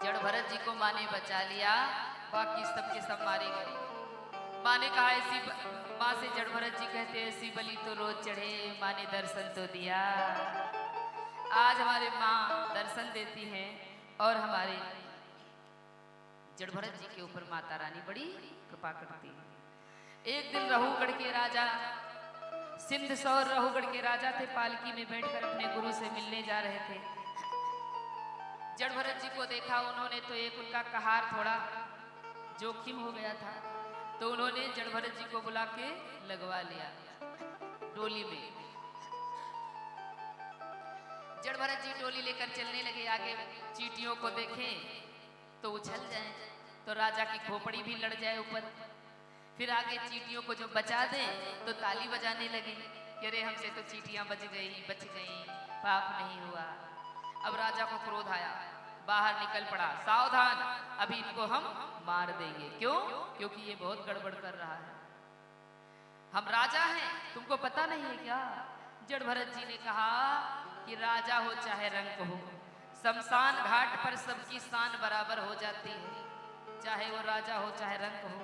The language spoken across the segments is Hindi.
जड़ भरत जी को माँ ने बचा लिया, बाकी सबके सब मारे गए। माँ ने कहा ऐसी माँ से जड़ भरत जी कहते ऐसी बलि तो रोज चढ़े, माँ ने दर्शन तो दिया। आज हमारे माँ दर्शन देती हैं और हमारे जड़ भरत जी के ऊपर माता रानी बड़ी कृपा करती है। एक दिन रहूगढ़ के राजा, सिंध सौर रहूगढ़ के राजा थे, पालकी में बैठकर अपने गुरु से मिलने जा रहे थे। जड़ भरत जी को देखा उन्होंने तो एक उनका कहार थोड़ा जोखिम हो गया था, तो उन्होंने जड़ भरत जी को बुला के लगवा लिया डोली में। जड़ भरत जी डोली लेकर चलने लगे, आगे चींटियों को देखें तो उछल जाए, तो राजा की खोपड़ी भी लड़ जाए ऊपर। फिर आगे चींटियों को जो बचा दें तो ताली बजाने लगे कि अरे हमसे तो चींटियां बच गई, पाप नहीं हुआ। अब राजा को क्रोध आया, बाहर निकल पड़ा, सावधान अभी इनको हम मार देंगे। क्यों? क्योंकि ये बहुत गड़बड़ कर रहा है। हम राजा हैं, तुमको पता नहीं है क्या? जड़ भरत जी ने कहा कि राजा हो चाहे रंक हो, शमशान घाट पर सबकी शान बराबर हो जाती है, चाहे वो राजा हो चाहे रंक हो।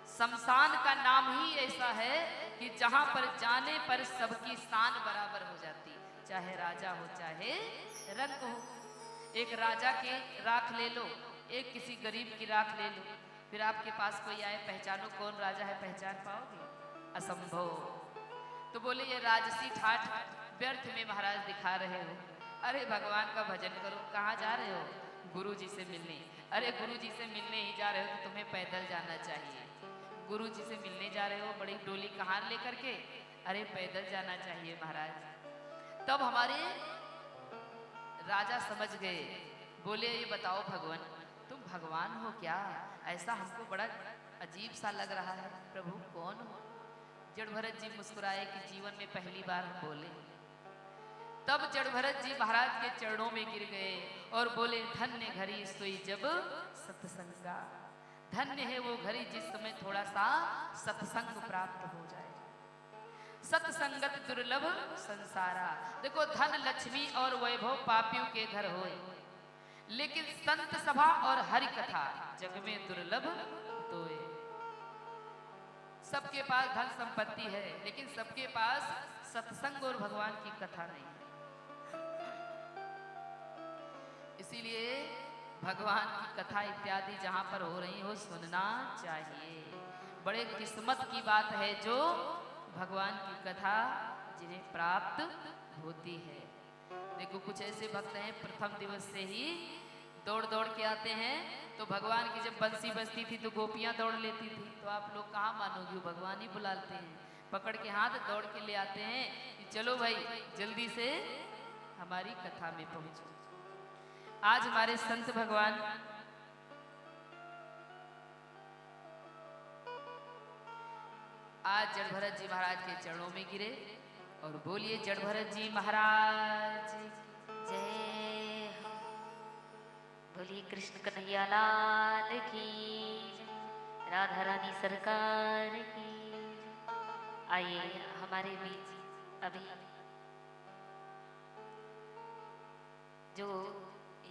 शमशान का नाम ही ऐसा है कि जहां पर जाने पर सबकी शान बराबर हो जाती, चाहे राजा हो चाहे रंक हो। एक राजा की राख ले लो, एक किसी गरीब की राख ले लो, फिर आपके पास कोई आए पहचानो कौन राजा है, पहचान पाओगे? असंभव। तो बोले ये राजसी ठाठ व्यर्थ में महाराज दिखा रहे हो। अरे भगवान का भजन करो। कहाँ जा रहे हो? गुरु जी से मिलने। अरे गुरु जी से मिलने ही जा रहे हो तो तुम्हें पैदल जाना चाहिए। गुरु जी से मिलने जा रहे हो बड़ी डोली कहाँ लेकर के? अरे पैदल जाना चाहिए महाराज। तब हमारे राजा समझ गए, बोले ये बताओ भगवान तुम भगवान हो क्या? ऐसा हमको बड़ा अजीब सा लग रहा है, प्रभु कौन हो? जड़ भरत जी मुस्कुराए कि जीवन में पहली बार हम बोले। तब जड़ भरत जी महाराज के चरणों में गिर गए और बोले धन्य घड़ी सोई जब सत्संगा। धन्य है वो घड़ी जिस समय थोड़ा सा सत्संग प्राप्त हो जाए। सत्संगत दुर्लभ संसारा। देखो धन लक्ष्मी और वैभव पापियों के घर होए, लेकिन संत सभा और हरि कथा जग में दुर्लभ तोए। सबके पास धन संपत्ति है, लेकिन सबके पास सत्संग और भगवान की कथा नहीं है। इसीलिए भगवान की कथा इत्यादि जहां पर हो रही हो सुनना चाहिए। बड़े किस्मत की बात है जो भगवान की कथा जिन्हें प्राप्त होती है। देखो कुछ ऐसे भक्त हैं प्रथम दिवस से ही दौड़ दौड़ के आते हैं, तो भगवान की जब बंसी बजती थी तो गोपियां दौड़ लेती थी, तो आप लोग कहाँ मानोगे, भगवान ही बुलाते हैं, पकड़ के हाथ दौड़ के ले आते हैं कि चलो भाई जल्दी से हमारी कथा में पहुंचो। आज हमारे संत भगवान आज जड़ भरत जी महाराज के चरणों में गिरे और बोलिए जड़ भरत जी महाराज जय हो। बोलिए कृष्ण कन्हैया लाल की, राधा रानी सरकार की। आइए हमारे बीच अभी जो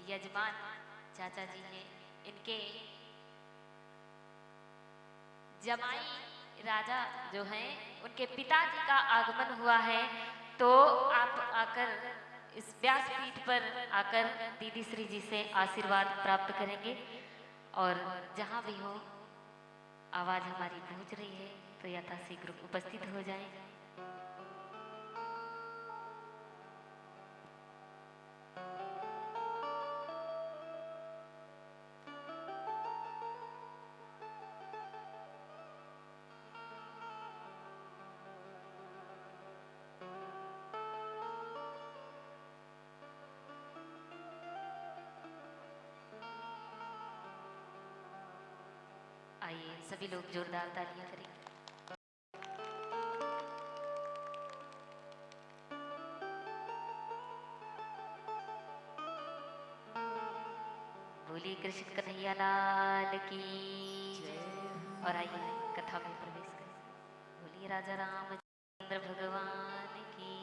यजमान चाचा जी हैं, इनके जमाई राजा जो हैं उनके पिताजी का आगमन हुआ है, तो आप आकर इस व्यासपीठ पर आकर दीदी श्री जी से आशीर्वाद प्राप्त करेंगे। और जहाँ भी हो आवाज हमारी पहुँच रही है तो यथाशीघ्र उपस्थित हो जाएं। आइए सभी लोग जोरदार तालियां करें। बोलिए कृष्ण कन्हैया लाल की। और आइए कथा में प्रवेश करें। बोलिए राजा रामचंद्र भगवान की।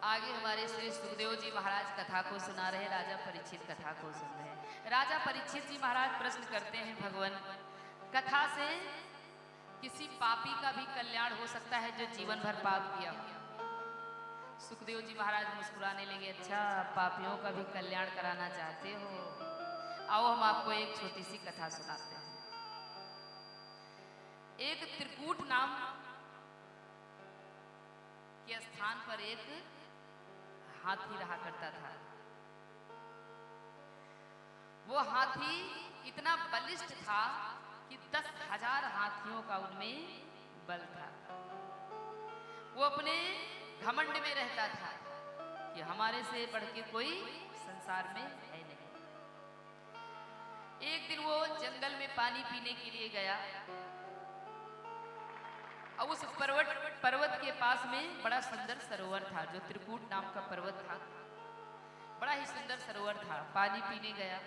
आगे हमारे श्री सुखदेव जी महाराज कथा को सुना रहे, राजा परीक्षित कथा को सुन रहे हैं। राजा परीक्षित जी महाराज प्रश्न करते हैं, भगवान कथा से किसी पापी का भी कल्याण हो सकता है जो जीवन भर पाप किया हो? सुखदेव जी महाराज मुस्कुराने लगे, अच्छा पापियों का भी कल्याण कराना चाहते हो, आओ हम आपको एक छोटी सी कथा सुनाते हैं। एक त्रिकूट नाम के स्थान पर एक हाथी रहा करता था। वो हाथी इतना बलिष्ठ था कि 10,000 हाथियों का उनमें बल था। वो अपने घमंड में रहता था कि हमारे से बढ़ के कोई संसार में है नहीं। एक दिन वो जंगल में पानी पीने के लिए गया और उस पर्वत के पास में बड़ा सुंदर सरोवर था, जो त्रिकूट नाम का पर्वत था। बड़ा ही सुंदर सरोवर था। पानी पीने गया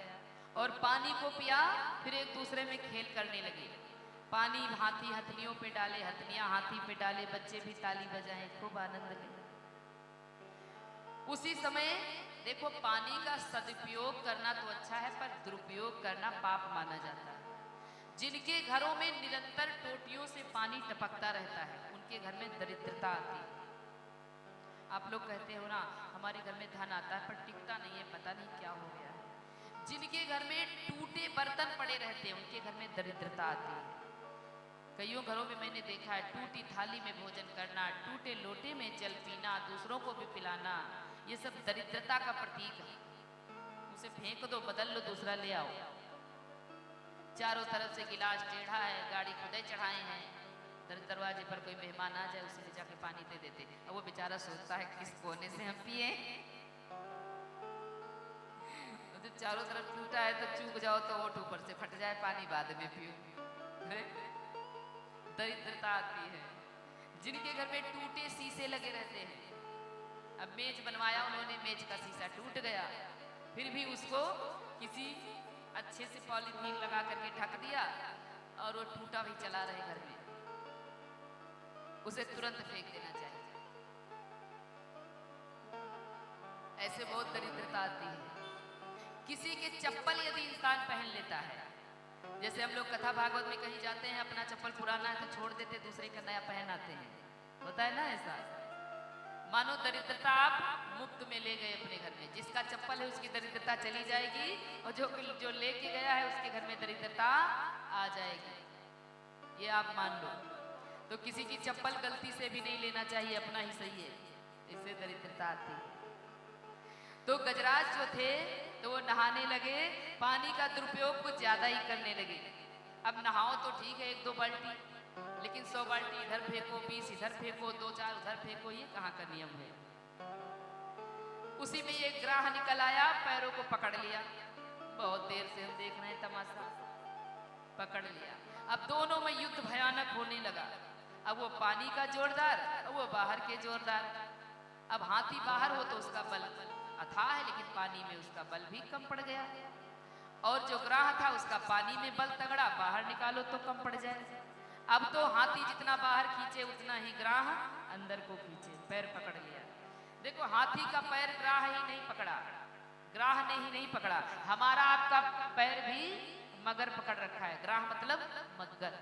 और पानी को पिया, फिर एक दूसरे में खेल करने लगे। पानी हाथी हथनियों पे डाले, हथनियां हाथी पे डाले, बच्चे भी ताली बजाएं, खूब आनंद ले। उसी समय देखो, पानी का सदुपयोग करना तो अच्छा है, पर दुरुपयोग करना पाप माना जाता है। जिनके घरों में निरंतर टोटियों से पानी टपकता रहता है, उनके घर में दरिद्रता आती है। आप लोग कहते हो ना, हमारे घर में धन आता है पर टिकता नहीं है, पता नहीं क्या हो गया है। जिनके घर में टूटे बर्तन पड़े रहते हैं, उनके घर में दरिद्रता आती है। कईयों घरों में मैंने देखा है, टूटी थाली में भोजन करना, टूटे लोटे में जल पीना, दूसरों को भी पिलाना, ये सब दरिद्रता का प्रतीक है। उसे फेंक दो, बदल लो, दूसरा ले आओ। चारों तरफ से गिलास टेढ़ा है, गाड़ी खुदे चढ़ाए हैं, दरवाजे पर कोई मेहमान आ जाए उसे ले जाके पानी दे देते। अब वो बेचारा सोचता है किस कोने से हम पिए। तो चारों तरफ टूटा है तो चूक जाओ तो ओठ ऊपर से फट जाए, पानी बाद में पियो। दरिद्रता आती है। जिनके घर में टूटे शीशे लगे रहते हैं, अब मेज बनवाया उन्होंने, मेज का शीशा टूट गया, फिर भी उसको किसी अच्छे से पॉलीथीन लगा करके ढक दिया और वो टूटा भी चला रहे घर में, उसे तुरंत फेंक देना चाहिए। ऐसे बहुत दरिद्रता आती है। किसी के चप्पल यदि इंसान पहन लेता है, जैसे हम लोग कथा भागवत में कहीं जाते हैं, अपना चप्पल पुराना है तो छोड़ देते, दूसरे का नया पहन आते हैं, होता है ना ऐसा। मानो दरिद्रता आप मुफ्त में ले गए अपने घर में। जिसका चप्पल है उसकी दरिद्रता चली जाएगी, और जो लेके गया है उसके घर में दरिद्रता आ जाएगी, ये आप मान लो। तो किसी की चप्पल गलती से भी नहीं लेना चाहिए, अपना ही सही है, इससे दरिद्रता आती है। तो गजराज जो थे तो वो नहाने लगे, पानी का दुरुपयोग कुछ ज्यादा ही करने लगे। अब नहाओ तो ठीक है 1-2 बाल्टी, लेकिन 100 बाल्टी इधर फेंको, 20 इधर फेंको, 2-4 उधर फेंको, ये कहाँ का नियम है। उसी में ये ग्राह निकल आया, पैरों को पकड़ लिया। बहुत देर से हम देख रहे हैं तमाशा, पकड़ लिया। अब दोनों में युद्ध भयानक होने लगा। अब वो पानी का जोरदार, वो बाहर के जोरदार। अब हाथी बाहर हो तो उसका बल अथाह है, लेकिन पानी में उसका बल भी कम पड़ गया। और जो ग्राह था उसका पानी में बल तगड़ा, बाहर निकालो तो कम पड़ जाए। अब तो हाथी जितना बाहर खींचे उतना ही ग्राह अंदर को खींचे, पैर पकड़ लिया। देखो, हाथी का पैर ग्राह ही नहीं पकड़ा, ग्राह ने ही नहीं पकड़ा। हमारा आपका पैर भी मगर पकड़ रखा है। ग्राह मतलब मगर,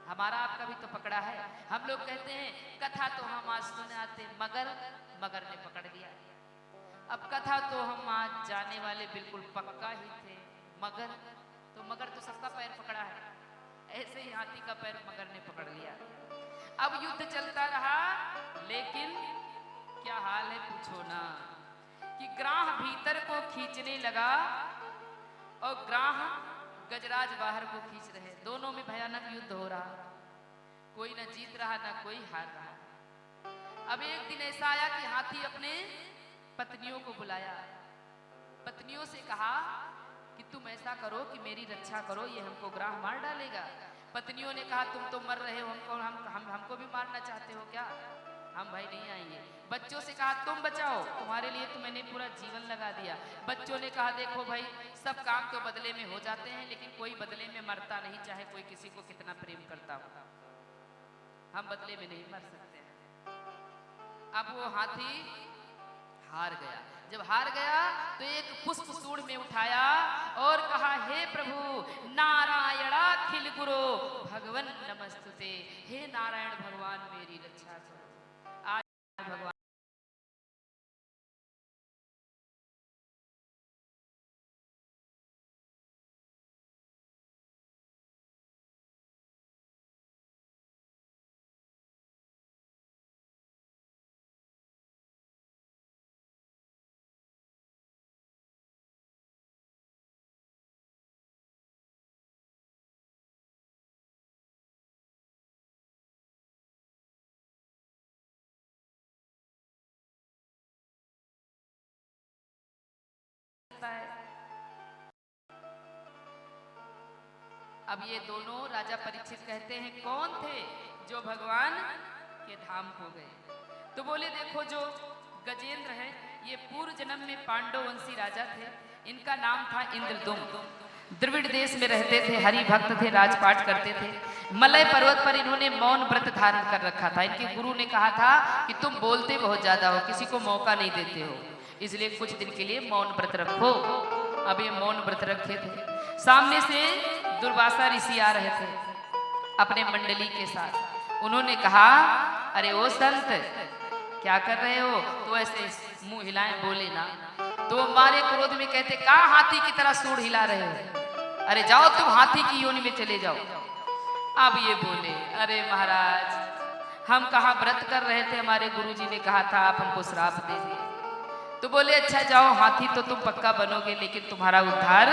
हमारा आपका भी तो पकड़ा है। हम लोग कहते हैं कथा तो हम आज सुने आते, मगर ने पकड़ लिया। अब कथा तो हम आज जाने वाले बिल्कुल पक्का ही थे, मगर तो सबका पैर पकड़ा है, ऐसे ही हाथी का पैर मगर ने पकड़ लिया। अब युद्ध चलता रहा, लेकिन क्या हाल है पूछो ना, कि ग्राह भीतर को खींचने लगा और ग्राह गजराज बाहर को खींच रहे। दोनों में भयानक युद्ध हो रहा, कोई ना जीत रहा ना कोई हार रहा। अब एक दिन ऐसा आया कि हाथी अपने पत्नियों को बुलाया, पत्नियों से कहा कि तुम ऐसा करो कि मेरी रक्षा करो, ये हमको ग्राह मार डालेगा। पत्नियों ने कहा तुम तो मर रहे हो, हमको भी मारना चाहते हो क्या? हम भाई नहीं आएंगे। बच्चों से कहा तुम बचाओ, तुम्हारे लिए तो मैंने पूरा जीवन लगा दिया। बच्चों ने कहा देखो भाई, सब काम तो बदले में हो जाते हैं, लेकिन कोई बदले में मरता नहीं, चाहे कोई किसी को कितना प्रेम करता हो, हम बदले में नहीं मर सकते हैं। अब वो हाथी हार गया। जब हार गया तो एक पुष्प सूंड में उठाया और कहा, हे प्रभु नारायणाखिल गुरु भगवन नमस्तुते, हे नारायण भगवान मेरी रक्षा करो। आज भगवान है। अब ये दोनों राजा परीक्षित कहते हैं, कौन थे जो भगवान के धाम को गए? तो बोले, देखो जो गजेंद्र है ये पूर्व जन्म में पांडव वंशी राजा थे। इनका नाम था इंद्रदुम्न। द्रविड़ देश में रहते थे, हरि भक्त थे, राजपाट करते थे। मलय पर्वत पर इन्होंने मौन व्रत धारण कर रखा था। इनके गुरु ने कहा था कि तुम बोलते बहुत ज्यादा हो, किसी को मौका नहीं देते हो, इसलिए कुछ दिन के लिए मौन व्रत रखो। अब ये मौन व्रत रखे थे। सामने से दुर्वासा ऋषि आ रहे थे अपने मंडली के साथ। उन्होंने कहा, अरे ओ संत क्या कर रहे हो? तो ऐसे मुंह हिलाए, बोले ना। तो हमारे क्रोध में कहते, कहा हाथी की तरह सूंड हिला रहे हो? अरे जाओ तुम हाथी की योनि में चले जाओ। अब ये बोले, अरे महाराज हम कहाँ व्रत कर रहे थे, हमारे गुरुजी ने कहा था आप हमको श्राप दे दिए। तो बोले, अच्छा जाओ, हाथी तो तुम पक्का बनोगे, लेकिन तुम्हारा उद्धार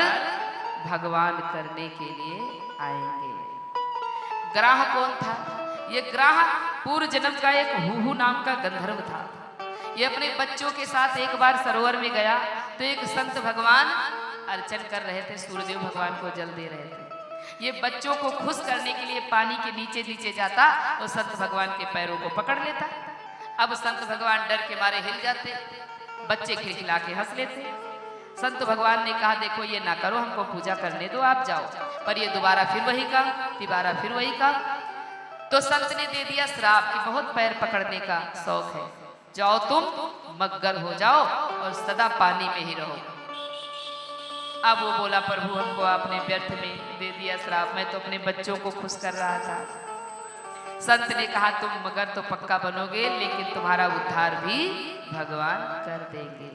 भगवान करने के लिए आएंगे। ग्राह कौन था? ये ग्राह पूर्व जन्म का एक हुहू नाम का गंधर्व था। ये अपने बच्चों के साथ एक बार सरोवर में गया तो एक संत भगवान अर्चन कर रहे थे, सूर्यदेव भगवान को जल दे रहे थे। ये बच्चों को खुश करने के लिए पानी के नीचे नीचे जाता और संत भगवान के पैरों को पकड़ लेता। अब संत भगवान डर के मारे हिल जाते, बच्चे खिलखिला के हंस लेते। संत भगवान ने कहा, देखो ये ना करो, हमको पूजा करने दो, आप जाओ। पर ये दोबारा फिर वही काम, तिबारा फिर वही काम। तो संत ने दे दिया श्राप कि बहुत पैर पकड़ने का शौक है, जाओ तुम मग्गर हो जाओ और सदा पानी में ही रहो। अब वो बोला, प्रभु हमको आपने व्यर्थ में दे दिया श्राप, मैं तो अपने बच्चों को खुश कर रहा था। संत ने कहा, तुम मगर तो पक्का बनोगे, लेकिन तुम्हारा उद्धार भी भगवान कर देंगे।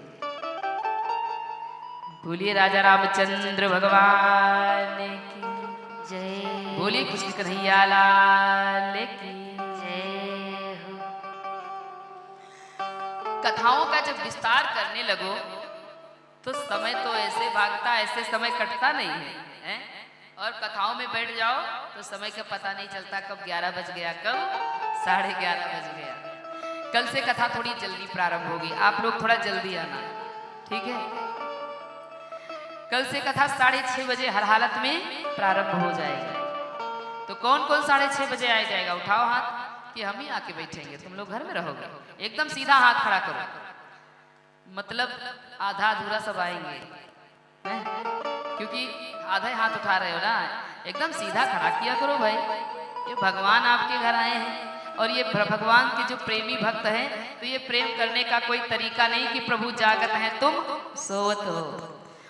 बोलिए राजा रामचंद्र भगवान की जय। बोलिए कृष्ण कन्हैया लाल की जय हो। कथाओं का जब विस्तार करने लगो तो समय तो ऐसे भागता, ऐसे समय कटता नहीं है, और कथाओं में बैठ जाओ तो समय का पता नहीं चलता, कब 11 बज गया, कब 11:30 बज गया। कल से कथा थोड़ी जल्दी प्रारंभ होगी, आप लोग थोड़ा जल्दी आना, ठीक है? कल से कथा 6:30 बजे हर हालत में प्रारंभ हो जाएगी। तो कौन कौन 6:30 बजे आ जाएगा? उठाओ हाथ कि हम ही आके बैठेंगे, तुम लोग घर में रहोगे। एकदम सीधा हाथ खड़ा करो, मतलब आधा अधूरा सब आएंगे, क्योंकि आधा ही हाथ उठा रहे हो ना। एकदम सीधा खड़ा किया करो भाई, ये भगवान आपके घर आए हैं और ये भगवान के जो प्रेमी भक्त हैं, तो ये प्रेम करने का कोई तरीका नहीं कि प्रभु जागत हैं तुम सोवत हो,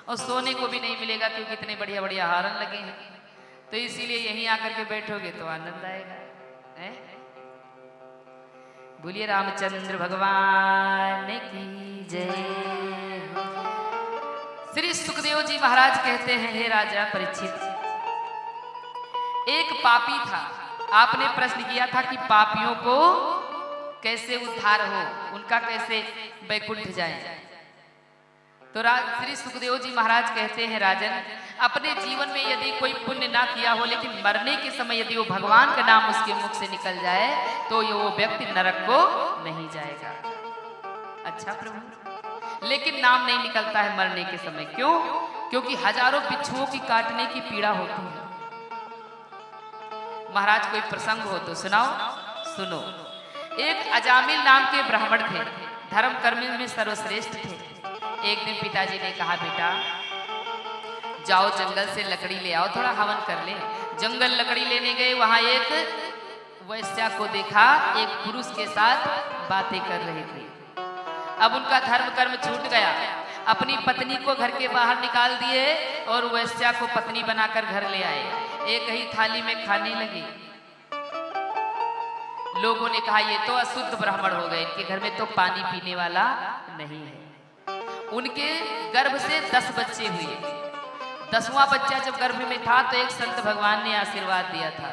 और सोने को भी नहीं मिलेगा क्योंकि इतने बढ़िया बढ़िया हारन लगे हैं। तो इसीलिए यहीं आकर के बैठोगे तो आनंद आएगा। बोलिए रामचंद्र भगवान की जय। श्री सुखदेव जी महाराज कहते हैं, हे राजा परीक्षित, एक पापी था। आपने प्रश्न किया था कि पापियों को कैसे उद्धार हो, उनका कैसे वैकुंठ जाए। तो श्री सुखदेव जी महाराज कहते हैं, राजन अपने जीवन में यदि कोई पुण्य ना किया हो, लेकिन मरने के समय यदि वो भगवान का नाम उसके मुख से निकल जाए तो ये वो व्यक्ति नरक को नहीं जाएगा। अच्छा प्रभु, लेकिन नाम नहीं निकलता है मरने के समय, क्यों? क्योंकि हजारों बिच्छुओं की काटने की पीड़ा होती है। महाराज कोई प्रसंग हो तो सुनाओ। सुनो, एक अजामिल नाम के ब्राह्मण थे, धर्म कर्म में सर्वश्रेष्ठ थे। एक दिन पिताजी ने कहा, बेटा जाओ जंगल से लकड़ी ले आओ, थोड़ा हवन कर ले। जंगल लकड़ी लेने गए, वहां एक वैश्या को देखा, एक पुरुष के साथ बातें कर रहे थे। अब उनका धर्म कर्म छूट गया। अपनी पत्नी को घर के बाहर निकाल दिए और वैश्या को पत्नी बनाकर घर ले आए। एक ही थाली में खाने लगे। लोगों ने कहा ये तो अशुद्ध ब्राह्मण हो गए, इनके घर में तो पानी पीने वाला नहीं है। उनके गर्भ से 10 बच्चे हुए। 10वां बच्चा जब गर्भ में था तो एक संत भगवान ने आशीर्वाद दिया था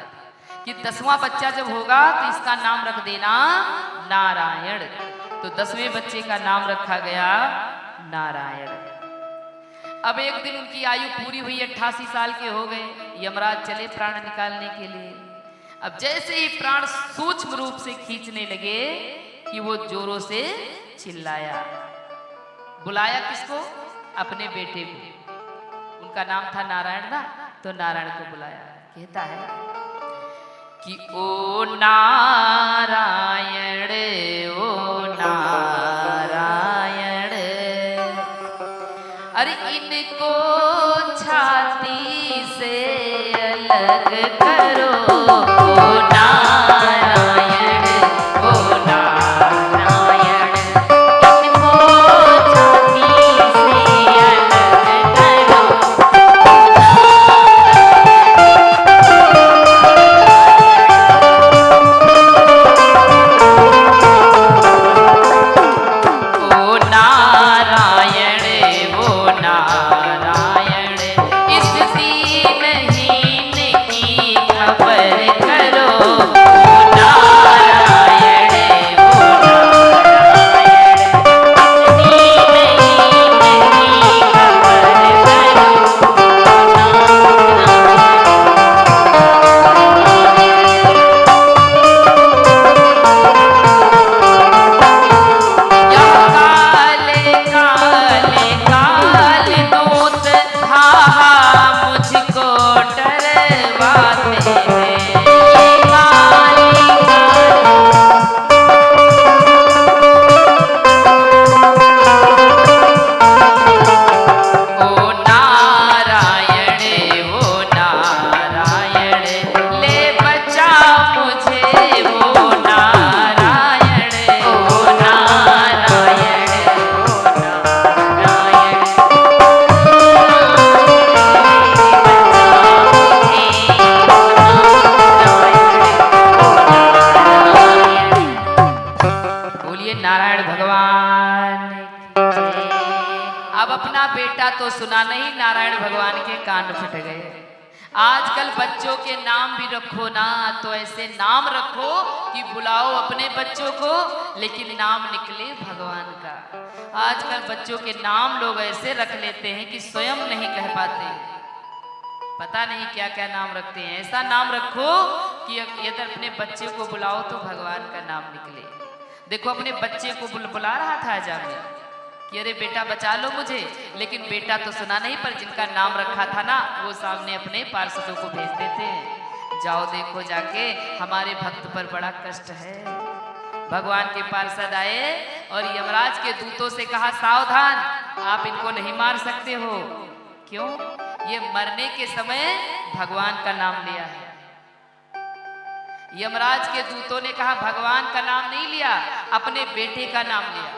कि 10वां बच्चा जब होगा तो इसका नाम रख देना नारायण। तो 10वें बच्चे का नाम रखा गया नारायण। अब एक दिन उनकी आयु पूरी हुई, 88 साल के हो गए। यमराज चले प्राण निकालने के लिए। अब जैसे ही प्राण सूक्ष्म रूप से खींचने लगे कि वो जोरों से चिल्लाया। बुलाया किसको? अपने बेटे को। उनका नाम था नारायण ना, तो नारायण को बुलाया। कहता है कि ओ नारायण, ओ नारायण, अरे इनको छाती से अलग करो। ओ नारायण, ओ नारायण, इनको छाती से अलग करो। ओ नारायण, ओ नारायण, इस दीनहीन की खबर करो। ओ नारायण, ओ नारायण, दीनहीन की खबर यह काले काले काल दूत धाहा मुझको डरवाते हैं। ये काली ओ नारायण, ओ नारायण, ले बचा मुझे ओ नारायण। ओ नारायण, ओ नारायण, बोलिए नारायण भगवान। अब अपना बेटा तो सुना नहीं, नारायण भगवान के कान फट गए। आजकल बच्चों के नाम भी रखो ना तो ऐसे नाम रखो कि बुलाओ अपने बच्चों को, लेकिन नाम निकले भगवान का। आजकल बच्चों के नाम लोग ऐसे रख लेते हैं कि स्वयं नहीं कह पाते। पता नहीं क्या क्या नाम रखते हैं। ऐसा नाम रखो कि यदि अपने बच्चे को बुलाओ तो भगवान का नाम निकले। देखो अपने बच्चे को बुला रहा था आजामिल कि अरे बेटा बचा लो मुझे, लेकिन बेटा तो सुना नहीं, पर जिनका नाम रखा था ना वो सामने अपने पार्षदों को भेज देते हैं, जाओ देखो जाके हमारे भक्त पर बड़ा कष्ट है। भगवान के पार्षद आए और यमराज के दूतों से कहा सावधान, आप इनको नहीं मार सकते हो। क्यों? ये मरने के समय भगवान का नाम लिया है। यमराज के दूतों ने कहा भगवान का नाम नहीं लिया, अपने बेटे का नाम लिया।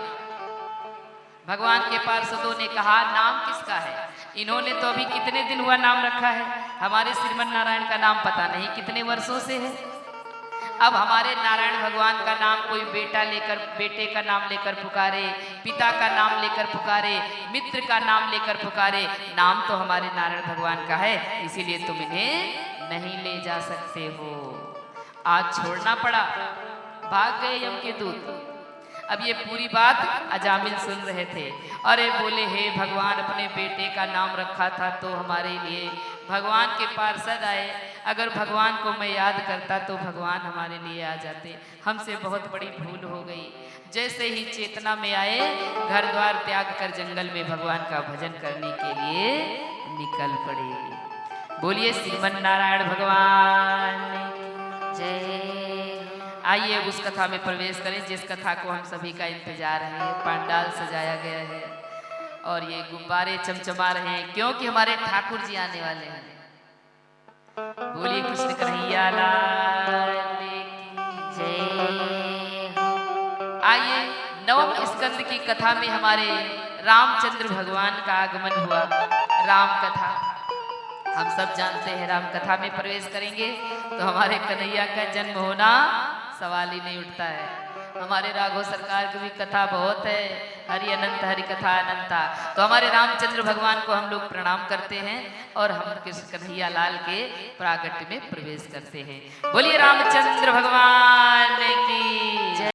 भगवान के पार्षदों ने कहा नाम किसका है? इन्होंने तो अभी कितने दिन हुआ नाम रखा है, हमारे श्रीमन नारायण का नाम पता नहीं कितने वर्षों से है। अब हमारे नारायण भगवान का नाम कोई बेटे का नाम लेकर पुकारे, पिता का नाम लेकर पुकारे, मित्र का नाम लेकर पुकारे, नाम तो हमारे नारायण भगवान का है, इसीलिए तुम इन्हें नहीं ले जा सकते हो। आज छोड़ना पड़ा, भाग गए यम के दूत। अब ये पूरी बात अजामिल सुन रहे थे। अरे बोले हे भगवान, अपने बेटे का नाम रखा था तो हमारे लिए भगवान के पार्षद आए, अगर भगवान को मैं याद करता तो भगवान हमारे लिए आ जाते, हमसे बहुत बड़ी भूल हो गई। जैसे ही चेतना में आए, घर द्वार त्याग कर जंगल में भगवान का भजन करने के लिए निकल पड़े। बोलिए श्रीमन नारायण भगवान जय। आइए उस कथा में प्रवेश करें जिस कथा को हम सभी का इंतजार है। पांडाल सजाया गया है और ये गुब्बारे चमचमा रहे हैं क्योंकि हमारे ठाकुर जी आने वाले हैं। बोलिए कृष्ण कन्हैया लाल की जय। आइए नवम स्कंद की कथा में हमारे रामचंद्र भगवान का आगमन हुआ। राम कथा हम सब जानते हैं। राम कथा में प्रवेश करेंगे तो हमारे कन्हैया का जन्म होना सवाल ही नहीं उठता है। हमारे राघव सरकार की भी कथा बहुत है, हरि अनंत हरि कथा अनंता। तो हमारे रामचंद्र भगवान को हम लोग प्रणाम करते हैं और हम कृष्ण कन्हैया लाल के प्रागट्य में प्रवेश करते हैं। बोलिए रामचंद्र भगवान की।